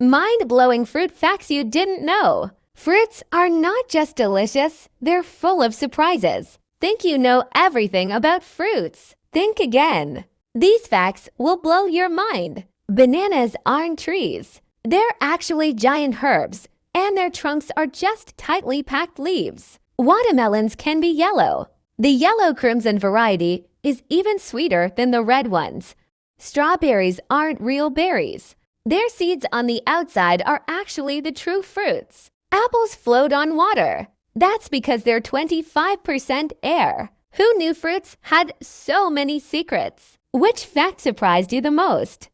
Mind-blowing fruit facts you didn't know. Fruits are not just delicious, they're full of surprises. Think you know everything about fruits? Think again. These facts will blow your mind. Bananas aren't trees. They're actually giant herbs, and their trunks are just tightly packed leaves. Watermelons can be yellow. The yellow crimson variety is even sweeter than the red ones. Strawberries aren't real berries. Their seeds on the outside are actually the true fruits. Apples float on water. That's because they're 25% air. Who knew fruits had so many secrets? Which fact surprised you the most?